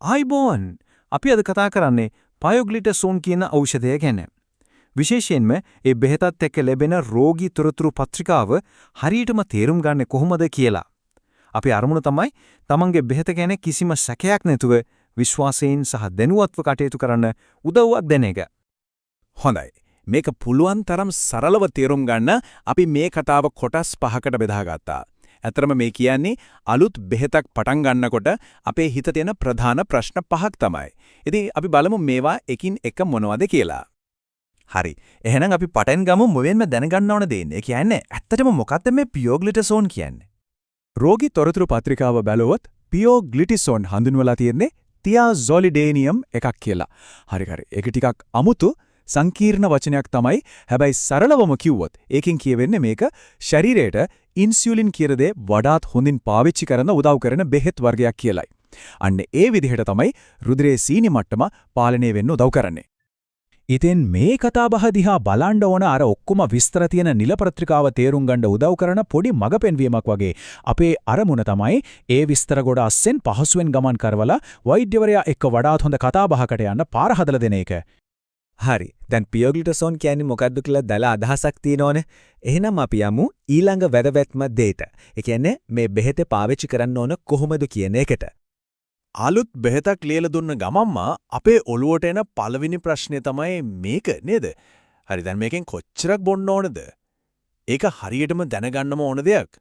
ආයිබෝන් අපි අද කතා කරන්නේ පයොග්ලිටසෝන් කියන ඖෂධය ගැන. විශේෂයෙන්ම ඒ බෙහෙතත් එක්ක ලැබෙන රෝගී තොරතුරු පත්‍රිකාව හරියටම තේරුම් ගන්න කොහොමද කියලා. අපි අරමුණ තමයි තමන්ගේ බෙහෙත ගැන කිසිම සැකයක් නැතුව විශ්වාසයෙන් සහ දැනුවත්ව කටයුතු කරන්න උදව්වක් දෙන එක. හොඳයි. මේක පුළුවන් තරම් සරලව තේරුම් ගන්න අපි මේ කතාව කොටස් 5කට බෙදාගත්තා. ඇතරම මේ කියන්නේ අලුත් බෙහෙතක් පටන් ගන්නකොට අපේ හිතේ තියෙන ප්‍රධාන ප්‍රශ්න 5ක් තමයි. ඉතින් අපි බලමු මේවා එකින් එක මොනවද කියලා. හරි. එහෙනම් අපි පටන් ගමු මුලින්ම දැනගන්න ඕන දේ. ඒ කියන්නේ ඇත්තටම මොකක්ද මේ පියෝග්ලිටසෝන් කියන්නේ? රෝගී තොරතුරු පත්‍රිකාව බැලුවොත් පියෝග්ලිටිසෝන් හඳුන්වලා තියෙන්නේ තියාසොලිඩේනියම් එකක් කියලා. හරි. ඒක ටිකක් අමුතු සංකීර්ණ වචනයක් තමයි. හැබැයි සරලවම කිව්වොත් ඒකෙන් කියවෙන්නේ මේක ශරීරයට ඉන්සියුලින් කියන දේ වඩාත් හොඳින් පාවිච්චි කරන උදව් කරන බෙහෙත් වර්ගයක් කියලයි. අන්න ඒ විදිහට තමයි රුධිරයේ සීනි මට්ටම පාලනය වෙන්න උදව් කරන්නේ. ඉතින් මේ කතාබහ දිහා බලන්න ඕන අර ඔක්කොම විස්තර තියෙන නිල පත්‍රිකාව තේරුම් ගන්න උදව් කරන පොඩි මඟ පෙන්වීමක් වගේ අපේ අරමුණ තමයි ඒ විස්තර ගොඩ අස්සෙන් පහසුවෙන් ගමන් කරවලා වෛද්‍යවරයා එක්ක වඩාත් හොඳ කතාබහකට යන්න පාර හදලා දෙන එක. හරි. දැන් පියෝග්ලිටසෝන් කියන්නේ මොකක්ද කියලා දලා අදහසක් තියෙනවනේ. එහෙනම් අපි යමු ඊළඟ වැදගත්ම දෙයට. ඒ කියන්නේ මේ බෙහෙත පාවිච්චි කරන්න ඕන කොහොමද කියන එකට. අලුත් බෙහෙතක් ලියලා දුන්න ගමම්ම අපේ ඔළුවට එන පළවෙනි ප්‍රශ්නේ තමයි මේක නේද? හරි දැන් මේකෙන් කොච්චරක් බොන්න ඕනද? ඒක හරියටම දැනගන්නම ඕන දෙයක්.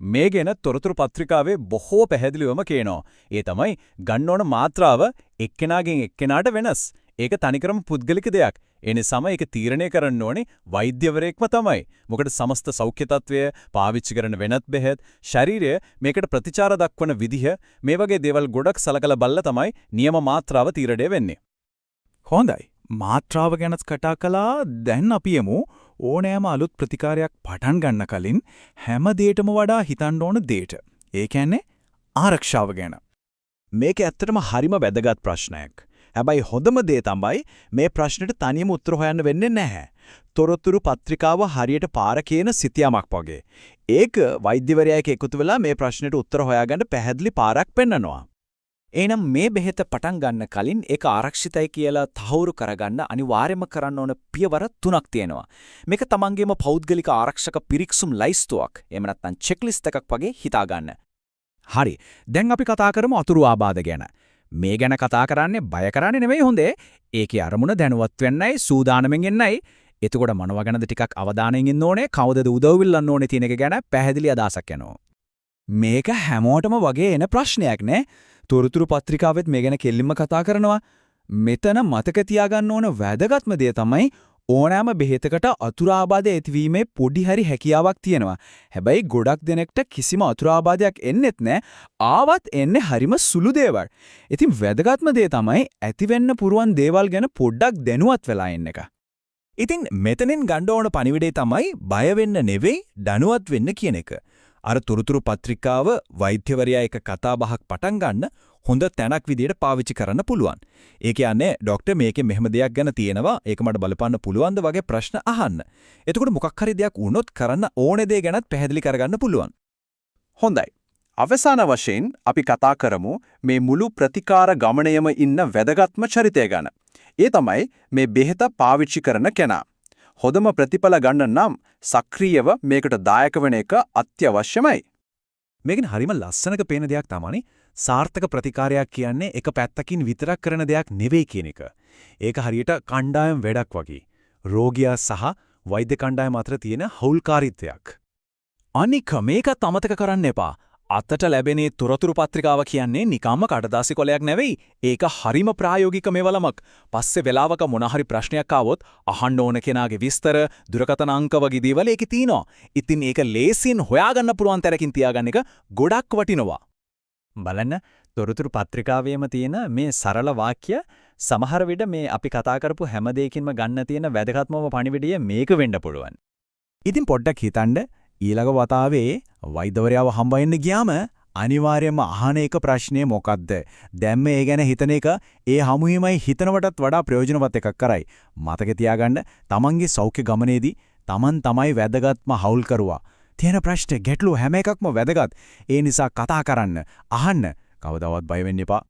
මේ ගැන තොරතුරු පත්‍රිකාවේ බොහෝ පැහැදිලිවම කියනවා. ඒ තමයි ගන්න ඕන මාත්‍රාව එක්කෙනාගෙන් එක්කෙනාට වෙනස්. ඒක තනිකරම පුද්ගලික දෙයක්. ඒ නිසාම ඒක තීරණය කරන්න ඕනේ වෛද්‍යවරයෙක්ම තමයි. මොකද සමස්ත සෞඛ්‍ය තත්වය, පාවිච්චි කරන වෙනත් බෙහෙත්, ශරීරය මේකට ප්‍රතිචාර දක්වන විදිහ මේ වගේ දේවල් ගොඩක් සලකලා බලලා තමයි නියම මාත්‍රාව තීරණය වෙන්නේ. හොඳයි. මාත්‍රාව ගැනත් කතා කළා. දැන් අපි යමු ඕනෑම අලුත් ප්‍රතිකාරයක් පටන් ගන්න කලින් හැම දෙයකටම වඩා හිතන්න ඕන දෙයට. ඒ කියන්නේ ආරක්ෂාව ගැන. මේක ඇත්තටම හරිම වැදගත් ප්‍රශ්නයක්. හැබැයි හොඳම දේ තමයි මේ ප්‍රශ්නෙට තනියම උත්තර හොයන්න වෙන්නේ නැහැ. තොරතුරු පත්‍රිකාව හරියට පාර කියන සිතියමක් වගේ. ඒක වෛද්‍යවරයා එක්ක එකතු වෙලා මේ ප්‍රශ්නෙට උත්තර හොයාගන්න පැහැදිලි පාරක් පෙන්නනවා. එහෙනම් මේ බෙහෙත පටන් ගන්න කලින් ඒක ආරක්ෂිතයි කියලා තහවුරු කරගන්න අනිවාර්යයෙන්ම කරන්න ඕන පියවර 3ක් තියෙනවා. මේක තමන්ගේම පෞද්ගලික ආරක්ෂක පිරික්සුම් ලයිස්තුවක්. එහෙම නැත්නම් චෙක්ලිස්ට් එකක් වගේ හිතා ගන්න. හරි. දැන් අපි කතා කරමු අතුරු ආබාධ ගැන. මේ ගැන කතා කරන්නේ බය කරන්නේ නෙවෙයි හොඳේ. ඒකේ අරමුණ දැනුවත් වෙන්නයි, සූදානම්ෙන් ඉන්නයි. එතකොට මොනවා ගැනද ටිකක් අවධානයෙන් ඉන්න ඕනේ, කවුදද උදව් විල්ලන්න ඕනේ තියෙන එක ගැන පැහැදිලි අදහසක් යනවා. මේක හැමෝටම වගේ එන ප්‍රශ්නයක් නේ. තොරතුරු පත්‍රිකාවෙත් මේ ගැන කෙලින්ම කතා කරනවා. මෙතන මතක තියාගන්න ඕන වැදගත්ම දේ තමයි ඕනෑම බෙහෙතකට අතුරුආබාධ ඇතිවීමේ පොඩි හරි හැකියාවක් තියෙනවා. හැබැයි ගොඩක් දෙනෙක්ට කිසිම අතුරුආබාධයක් එන්නෙත් නැහැ. ආවත් එන්නේ හරිම සුළු දේවල්. ඉතින් වැදගත්ම දේ තමයි ඇතිවෙන්න පුරුවන් දේවල් ගැන පොඩ්ඩක් දැනුවත් වෙලා ඉන්න එක. ඉතින් මෙතනින් ගන්න ඕන පණිවිඩය තමයි බය වෙන්න නෙවෙයි දැනුවත් වෙන්න කියන එක. අර තොරතුරු පත්‍රිකාව වෛද්‍යවරයා එක කතා බහක් පටන් ගන්න හොඳ තැනක් විදියට පාවිච්චි කරන්න පුළුවන්. ඒ කියන්නේ ડોක්ටර් මේකේ මෙහෙම දෙයක් ගැන තියෙනවා ඒක මට බලපන්න පුළුවන්ද වගේ ප්‍රශ්න අහන්න. එතකොට මොකක් හරි දෙයක් වුණොත් කරන්න ඕනේ දේ ගැනත් පැහැදිලි කරගන්න පුළුවන්. හොඳයි. අවසාන වශයෙන් අපි කතා කරමු මේ මුළු ප්‍රතිකාර ගමනේම ඉන්න වැදගත්ම චරිතය ගැන. ඒ තමයි මේ බෙහෙත පාවිච්චි කරන කෙනා. හොඳම ප්‍රතිඵල ගන්න නම් සක්‍රීයව මේකට දායක වෙන එක අත්‍යවශ්‍යමයි. මේකෙන් හරිම ලස්සනක පේන දෙයක් තමයි සාර්ථක ප්‍රතිකාරයක් කියන්නේ එක පැත්තකින් විතරක් කරන දෙයක් නෙවෙයි කියන එක. ඒක හරියට කණ්ඩායම් වැඩක් වගේ. රෝගියා සහ වෛද්‍ය කණ්ඩායම අතර තියෙන හවුල්කාරීත්වයක්. අනික මේකත් අමතක කරන්න එපා. අතට ලැබෙන තොරතුරු පත්‍රිකාව කියන්නේ නිකම්ම කඩදාසි කොලයක් නෙවෙයි. ඒක හරිම ප්‍රායෝගික මෙවලමක්. පස්සේ වෙලාවක මොන හරි ප්‍රශ්නයක් ආවොත් අහන්න ඕන කෙනාගේ විස්තර, දුරකථන අංක වගේ දේවල් ඒකේ තියෙනවා. ඉතින් ඒක ලේසියෙන් හොයාගන්න පුළුවන් තරකින් තියාගන්න එක ගොඩක් වටිනවා. බලන්න තොරතුරු පත්‍රිකාවේම තියෙන මේ සරල වාක්‍ය සමහර විට මේ අපි කතා කරපු හැම දෙයකින්ම ගන්න තියෙන වැදගත්මම පණිවිඩය මේක වෙන්න පුළුවන්. ඉතින් පොඩ්ඩක් හිතන්න ඊළඟ වතාවේ වෛද්‍යවරයාව හම්බ වෙන්න ගියාම අනිවාර්යයෙන්ම අහන එක ප්‍රශ්නේ මොකද්ද? දැන් මේ ගැන හිතන එක ඒ හමුවීමයි හිතනවටත් වඩා ප්‍රයෝජනවත් එකක් කරයි. මතක තියාගන්න තමන්ගේ සෞඛ්‍ය ගමනේදී තමන් තමයි වැදගත්ම හවුල් කරුවා. තියෙන ප්‍රශ්න ගැටලු හැම එකක්ම වැදගත්. ඒ නිසා කතා කරන්න, අහන්න, කවදාවත් බය වෙන්න එපා.